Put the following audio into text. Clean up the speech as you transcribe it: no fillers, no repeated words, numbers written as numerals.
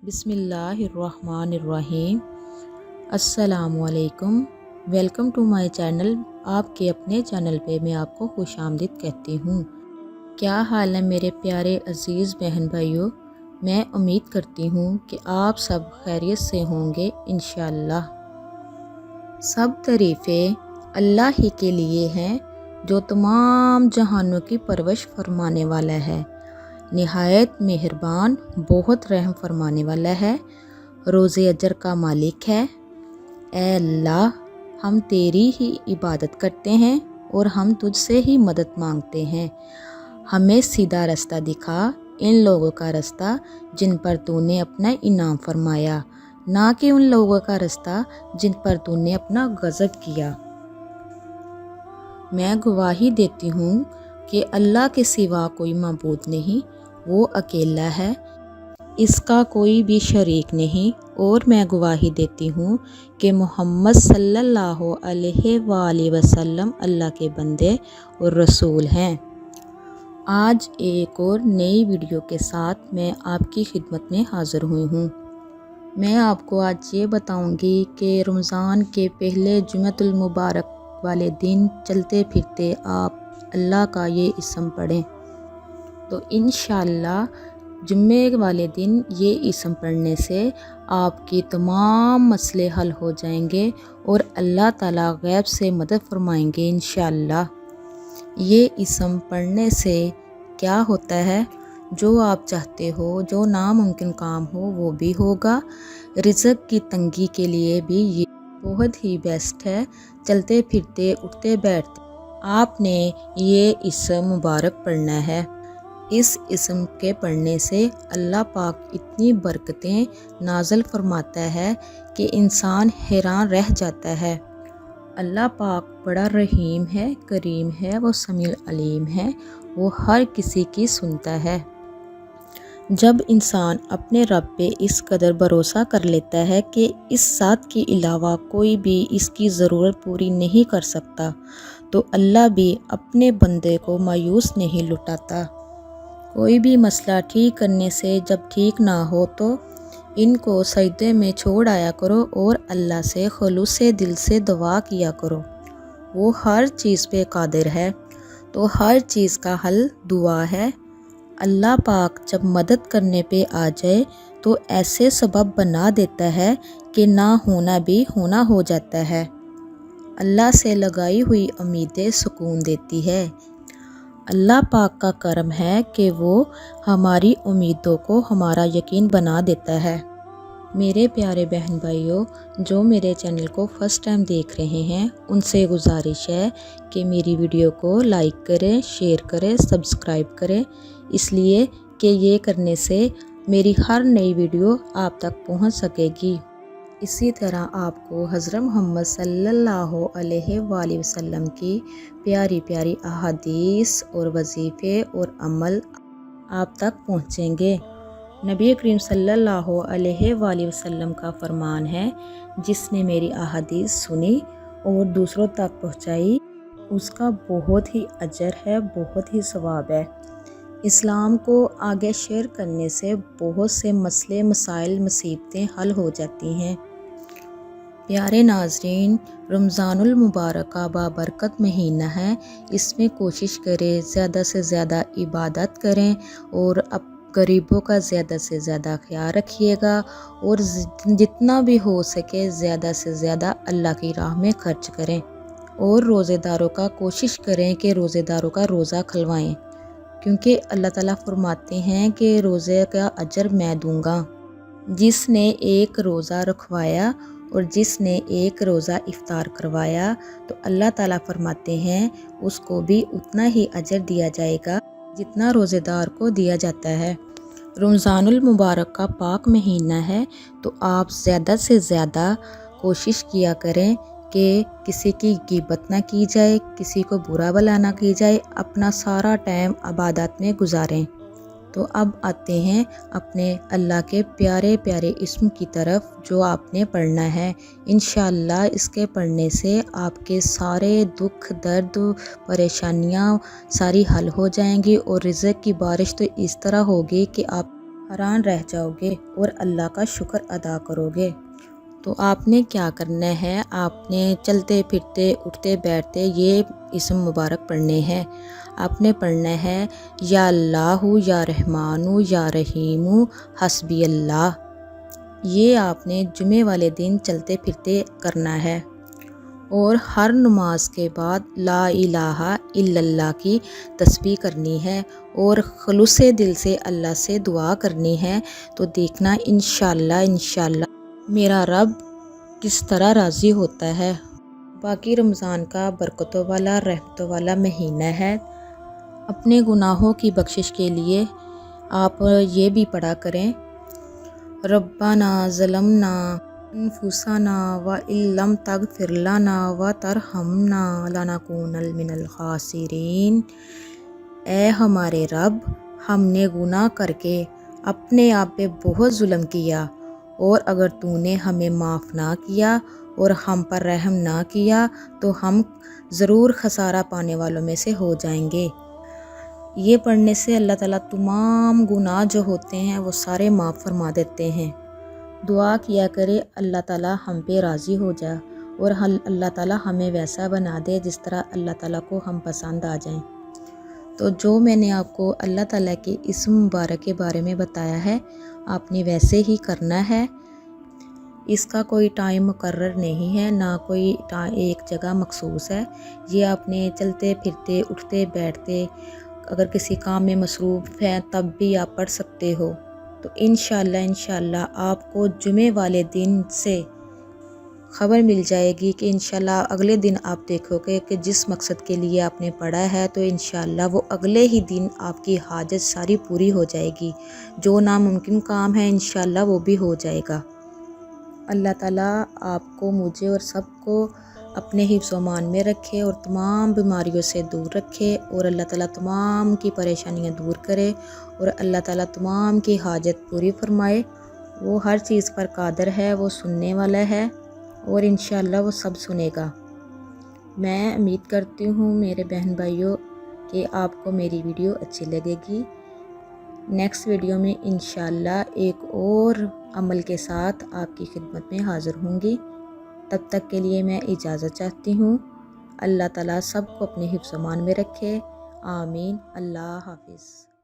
بسم اللہ الرحمن الرحیم۔ السلام علیکم، ویلکم ٹو مائی چینل۔ آپ کے اپنے چینل پہ میں آپ کو خوش آمدید کہتی ہوں۔ کیا حال ہے میرے پیارے عزیز بہن بھائیوں؟ میں امید کرتی ہوں کہ آپ سب خیریت سے ہوں گے انشاءاللہ۔ سب تعریفیں اللہ ہی کے لیے ہیں جو تمام جہانوں کی پرورش فرمانے والا ہے، نہایت مہربان، بہت رحم فرمانے والا ہے، روز اجر کا مالک ہے۔ اے اللہ، ہم تیری ہی عبادت کرتے ہیں اور ہم تجھ سے ہی مدد مانگتے ہیں۔ ہمیں سیدھا رستہ دکھا، ان لوگوں کا رستہ جن پر تو نے اپنا انعام فرمایا، نہ کہ ان لوگوں کا رستہ جن پر تو نے اپنا غضب کیا۔ میں گواہی دیتی ہوں کہ اللہ کے سوا کوئی معبود نہیں، وہ اکیلا ہے، اس کا کوئی بھی شریک نہیں، اور میں گواہی دیتی ہوں کہ محمد صلی اللہ علیہ وآلہ وسلم اللہ کے بندے اور رسول ہیں۔ آج ایک اور نئی ویڈیو کے ساتھ میں آپ کی خدمت میں حاضر ہوئی ہوں۔ میں آپ کو آج یہ بتاؤں گی کہ رمضان کے پہلے جمعۃ المبارک والے دن چلتے پھرتے آپ اللہ کا یہ اسم پڑھیں تو انشاءاللہ جمعے والے دن یہ اسم پڑھنے سے آپ کی تمام مسئلے حل ہو جائیں گے اور اللہ تعالیٰ غیب سے مدد فرمائیں گے انشاءاللہ۔ یہ اسم پڑھنے سے کیا ہوتا ہے؟ جو آپ چاہتے ہو، جو ناممکن کام ہو وہ بھی ہوگا۔ رزق کی تنگی کے لیے بھی یہ بہت ہی بیسٹ ہے۔ چلتے پھرتے اٹھتے بیٹھتے آپ نے یہ اسم مبارک پڑھنا ہے۔ اس اسم کے پڑھنے سے اللہ پاک اتنی برکتیں نازل فرماتا ہے کہ انسان حیران رہ جاتا ہے۔ اللہ پاک بڑا رحیم ہے، کریم ہے، وہ سمیع علیم ہے، وہ ہر کسی کی سنتا ہے۔ جب انسان اپنے رب پہ اس قدر بھروسہ کر لیتا ہے کہ اس ذات کے علاوہ کوئی بھی اس کی ضرورت پوری نہیں کر سکتا، تو اللہ بھی اپنے بندے کو مایوس نہیں لٹاتا۔ کوئی بھی مسئلہ ٹھیک کرنے سے جب ٹھیک نہ ہو تو ان کو سجدے میں چھوڑ آیا کرو اور اللہ سے خلوص دل سے دعا کیا کرو۔ وہ ہر چیز پہ قادر ہے، تو ہر چیز کا حل دعا ہے۔ اللہ پاک جب مدد کرنے پہ آ جائے تو ایسے سبب بنا دیتا ہے کہ نہ ہونا بھی ہونا ہو جاتا ہے۔ اللہ سے لگائی ہوئی امیدیں سکون دیتی ہے۔ اللہ پاک کا کرم ہے کہ وہ ہماری امیدوں کو ہمارا یقین بنا دیتا ہے۔ میرے پیارے بہن بھائیوں، جو میرے چینل کو فرسٹ ٹائم دیکھ رہے ہیں، ان سے گزارش ہے کہ میری ویڈیو کو لائک کریں، شیئر کریں، سبسکرائب کریں، اس لیے کہ یہ کرنے سے میری ہر نئی ویڈیو آپ تک پہنچ سکے گی۔ اسی طرح آپ کو حضرت محمد صلی اللہ علیہ وآلہ وسلم کی پیاری پیاری احادیث اور وظیفے اور عمل آپ تک پہنچیں گے۔ نبی کریم صلی اللہ علیہ وآلہ وسلم کا فرمان ہے، جس نے میری احادیث سنی اور دوسروں تک پہنچائی، اس کا بہت ہی اجر ہے، بہت ہی ثواب ہے۔ اسلام کو آگے شیئر کرنے سے بہت سے مسئلے، مسائل، مصیبتیں حل ہو جاتی ہیں۔ پیارے ناظرین، رمضان المبارک کا بابرکت مہینہ ہے، اس میں کوشش کریں زیادہ سے زیادہ عبادت کریں اور غریبوں کا زیادہ سے زیادہ خیال رکھیے گا، اور جتنا بھی ہو سکے زیادہ سے زیادہ اللہ کی راہ میں خرچ کریں، اور روزے داروں کا کوشش کریں کہ روزے داروں کا روزہ کھلوائیں، کیونکہ اللہ تعالیٰ فرماتے ہیں کہ روزے کا اجر میں دوں گا۔ جس نے ایک روزہ رکھوایا اور جس نے ایک روزہ افطار کروایا تو اللہ تعالیٰ فرماتے ہیں اس کو بھی اتنا ہی اجر دیا جائے گا جتنا روزے دار کو دیا جاتا ہے۔ رمضان المبارک کا پاک مہینہ ہے، تو آپ زیادہ سے زیادہ کوشش کیا کریں کہ کسی کی غیبت نہ کی جائے، کسی کو برا بھلا نہ کی جائے، اپنا سارا ٹائم عبادت میں گزاریں۔ تو اب آتے ہیں اپنے اللہ کے پیارے پیارے اسم کی طرف جو آپ نے پڑھنا ہے۔ انشاءاللہ اس کے پڑھنے سے آپ کے سارے دکھ، درد، پریشانیاں ساری حل ہو جائیں گی، اور رزق کی بارش تو اس طرح ہوگی کہ آپ حیران رہ جاؤ گے اور اللہ کا شکر ادا کرو گے۔ تو آپ نے کیا کرنا ہے، آپ نے چلتے پھرتے اٹھتے بیٹھتے یہ اسم مبارک پڑھنے ہیں۔ آپ نے پڑھنا ہے یا اللہ یا رحمان یا رحیم حسبی اللہ۔ یہ آپ نے جمعے والے دن چلتے پھرتے کرنا ہے، اور ہر نماز کے بعد لا الہ الا اللہ کی تسبیح کرنی ہے اور خلوص دل سے اللہ سے دعا کرنی ہے۔ تو دیکھنا انشاءاللہ میرا رب کس طرح راضی ہوتا ہے۔ باقی رمضان کا برکتوں والا رحمتوں والا مہینہ ہے۔ اپنے گناہوں کی بخشش کے لیے آپ یہ بھی پڑھا کریں، ربنا ظلمنا انفسنا وان لم تغفر لنا وترحمنا لنکونن من الخاسرین۔ اے ہمارے رب، ہم نے گناہ کر کے اپنے آپ پہ بہت ظلم کیا، اور اگر تو نے ہمیں معاف نہ کیا اور ہم پر رحم نہ کیا تو ہم ضرور خسارہ پانے والوں میں سے ہو جائیں گے۔ یہ پڑھنے سے اللہ تعالیٰ تمام گناہ جو ہوتے ہیں وہ سارے معاف فرما دیتے ہیں۔ دعا کیا کرے اللہ تعالیٰ ہم پہ راضی ہو جائے، اور اللہ تعالیٰ ہمیں ویسا بنا دے جس طرح اللہ تعالیٰ کو ہم پسند آ جائیں۔ تو جو میں نے آپ کو اللہ تعالیٰ کے اسم مبارک کے بارے میں بتایا ہے، آپ نے ویسے ہی کرنا ہے۔ اس کا کوئی ٹائم مقرر نہیں ہے، نہ کوئی ایک جگہ مخصوص ہے۔ یہ آپ نے چلتے پھرتے اٹھتے بیٹھتے، اگر کسی کام میں مصروف ہیں تب بھی آپ پڑھ سکتے ہو۔ تو انشاءاللہ آپ کو جمعے والے دن سے خبر مل جائے گی کہ انشاءاللہ اگلے دن آپ دیکھو گے کہ جس مقصد کے لیے آپ نے پڑھا ہے تو انشاءاللہ وہ اگلے ہی دن آپ کی حاجت ساری پوری ہو جائے گی۔ جو ناممکن کام ہے انشاءاللہ وہ بھی ہو جائے گا۔ اللہ تعالیٰ آپ کو، مجھے اور سب کو اپنے حفظ و امان میں رکھے اور تمام بیماریوں سے دور رکھے، اور اللہ تعالیٰ تمام کی پریشانیاں دور کرے، اور اللہ تعالیٰ تمام کی حاجت پوری فرمائے۔ وہ ہر چیز پر قادر ہے، وہ سننے والا ہے، اور انشاءاللہ وہ سب سنے گا۔ میں امید کرتی ہوں میرے بہن بھائیوں کہ آپ کو میری ویڈیو اچھی لگے گی۔ نیکسٹ ویڈیو میں انشاءاللہ ایک اور عمل کے ساتھ آپ کی خدمت میں حاضر ہوں گی۔ تب تک کے لیے میں اجازت چاہتی ہوں۔ اللہ تعالیٰ سب کو اپنے حفظ و امان میں رکھے، آمین۔ اللہ حافظ۔